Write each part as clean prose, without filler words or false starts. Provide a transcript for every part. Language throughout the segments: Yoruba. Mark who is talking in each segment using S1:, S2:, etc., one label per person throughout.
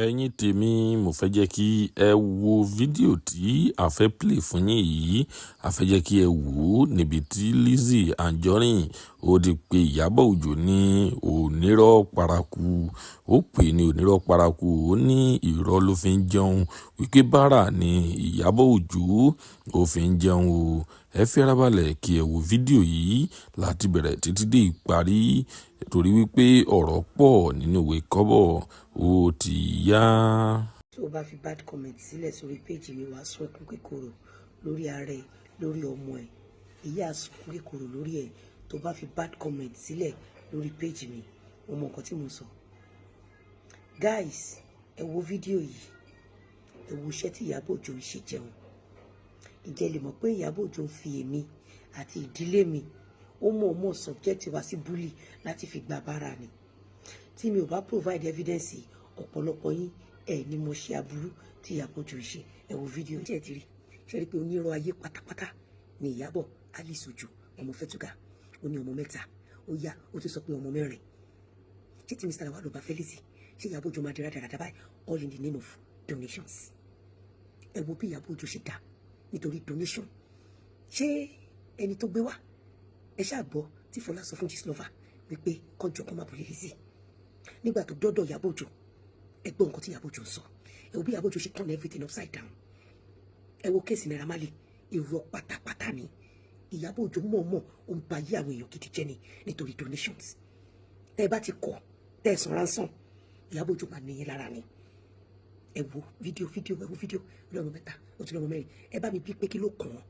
S1: Ẹ̀yin tèmi, mo fẹ́ jẹ́ kí ẹ wo fídíò tí a fẹ́ play fún yín yìí. A fẹ́ jẹ́ kí ẹ wò ó níbi tí Lizzy Anjorin ó ti pe Ìyábọ̀ Òjó ní onírọ́ paraku. Ó pè ní onírọ́ paraku, ó ní irọ́ ló fi ń jẹun, wípé báárà ni Ìyábọ̀ Òjó ó fi ń jẹun o. Ẹ farabalẹ̀ kí ẹ wo fídíò yìí láti bẹ̀rẹ̀ títí dé ìparí, torí wípé ọ̀rọ̀ pọ̀ nínú ìwé kọ́bọ̀ ó ti yá.
S2: Tó o bá fi bad comment sílẹ̀ sórí péjì mi, wàá sún ẹkún kíkorò lórí ara ẹ, lórí ọmọ ẹ. Èyí á sún ẹkún kíkorò lórí ẹ. Tó o bá fi bad comment sílẹ̀ lórí péjì mi, mo mọ nǹkan tí mo sọ. Guys, ẹ wo fídíò yìí, ẹ wo iṣẹ́ tí Ìyábọ̀ Òjó ń ṣe jẹun. Ǹjẹ́ lè mọ̀ pé Ìyábọ̀ Òjó ń fi èmi àti ìdílé mi, ó mọ̀ọ́mọ̀ subject wa sí bully láti fi gba bára ni. Tí mi ò bá provide evidence, ọ̀pọ̀lọpọ̀ yín ẹ̀ ní mo ṣe aburú tí Ìyábọ̀ Òjó ṣe. Ẹ wo fídíò tí ẹ ti rí, ṣe rí pé onírọ̀ ayé pátápátá ni Ìyábọ̀ Alice Òjó, ọmọ Fẹ́túgà. Ó ní ọmọ 3, ó yá ó tún sọ pé ọmọ 4. Ṣé tí Mr. Lawal bá fẹ́ Lizzy, ṣé Ìyábọ̀ Òjó máa di rádaràdà báyìí, all in the name of donations? Ẹ wo bí Ìyábọ̀ Òjó ṣe dá nítorí donation. Ṣé ẹni tó gbé wá, ẹ ṣáà gbọ́ tí Fọlá sọ fún Gistlover wípé kọjọ kọ́ máa bọ̀ Lizzy nígbà tó dọ́dọ̀ Ìyábọ̀ Òjó. Ẹ gbọ́ nǹkan tí Ìyábọ̀ Òjó ń sọ. Ẹ wo bí Ìyábọ̀ Òjó ṣe turn everything upside down. Ẹ wo kéèsì Naira Marley, irọ́ pátápátá ni. Ìyábọ̀ Òjó mọ̀ọ́mọ̀ ó ń ba ayé àwọn èèyàn gidi jẹ́ ni nítorí donations. Tẹ́ ẹ bá ti kọ̀, tẹ́ ẹ san ransom, Ìyábọ̀ Òjó máa níyìn lára ni. Ẹ wo fídíò, ẹ wo fídíò lọ́mọ 3, ó ti lọ́mọ 4. Ẹ bá mi bí pé kí ló kàn án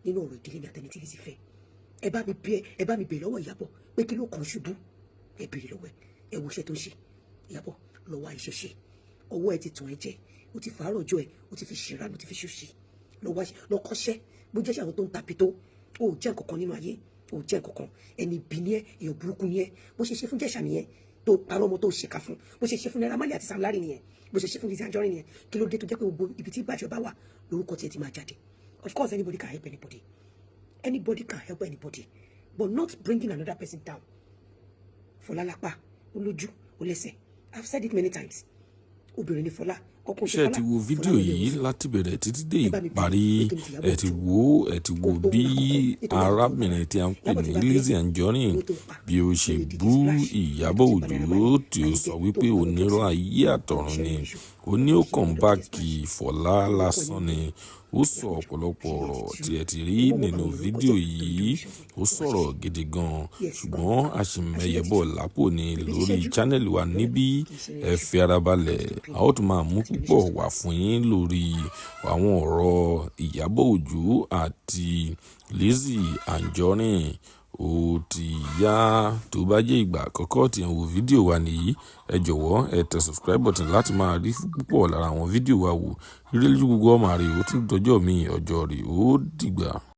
S2: nínú ọ̀rọ̀ ìdílé mi àtẹni tí Lizzy fẹ́. Ẹ bá mi bèèrè lọ́wọ́ Ìyábọ̀ pé kí ló kàn án ṣubú. Ẹ bèèrè lọ́wọ́ ẹ. Ẹ wo iṣẹ́ tó ń ṣe. Ìyábọ̀ lọ́wọ́ àìṣe ṣe. Ọwọ́ ẹ ti tàn ẹ jẹ. Ó ti fàárọ̀ ọjọ́ ẹ, ó ti fi ṣèrànù, ó ti fi ṣòṣì. Lọ kọ́ṣẹ́. Bó jẹ́ àwọn tó ń tàbí tó, ó jẹ́ nǹkankan nínú ayé. Ó jẹ́ nǹkankan. Ẹni bí ni ẹ, èèyàn burúkú ni ẹ. Bó ṣe ṣe fún Jẹ̀ṣà nìyẹn, tó parọ́ ọmọ tó ṣèkà fún. Bó ṣe ṣe fún Naira Marley àti Sam Larry nìyẹn. Bó ṣe ṣe fún Lizzy Anjorin nìyẹn. Kí ló dé tó jẹ́ pé gbogbo ibi tí ìbàjẹ́ bá wà, lórúkọ tiẹ̀ ti máa jáde? Of course, anybody can help anybody. Anybody can help anybody, but not bringing another person down. Fọlá lápá, ó lójú, ó lẹ́sẹ̀. I've said it many times. Obìnrin ni Fọlá.
S1: Ṣé ẹ ti wo fídíò yìí láti bẹ̀rẹ̀ títí dé ìparí? Ẹ ti wo bí arábìnrin tí a ń pè ní Lizzy Anjorin bí ó ṣe bú Ìyábọ̀ Òjó, tí ó sọ wípé onírọ́ ayé àtọ̀run ni. Ó ní ó kàn bá kí Fọlá lásán ni. Ó sọ ọ̀pọ̀lọpọ̀ ọ̀rọ̀ tí ẹ ti rí nínú fídíò yìí. Ó sọ̀rọ̀ gidi gan, ṣùgbọ́n a sì mẹ́yẹ̀bọ̀ lápò ní lórí channel wa níbí. Ẹ fi ara balẹ̀, a ó tún máa mú púpọ̀ wá fún yín lórí àwọn ọ̀rọ̀ Ìyábọ̀ Òjó àti Lizzy Anjorin. Ó ti yá. Tó bá jẹ́ ìgbà àkọ́kọ́ tí ẹ ń wo fídíò wa nìyí, ẹ jọ̀wọ́ ẹ tẹ subscribe button láti máa rí púpọ̀ lára àwọn fídíò wa wò. Ire lójú gbogbo ọmọ rẹ̀ ó tún dọjọ́ mi ọjọ́ rẹ̀ ó dìgbà.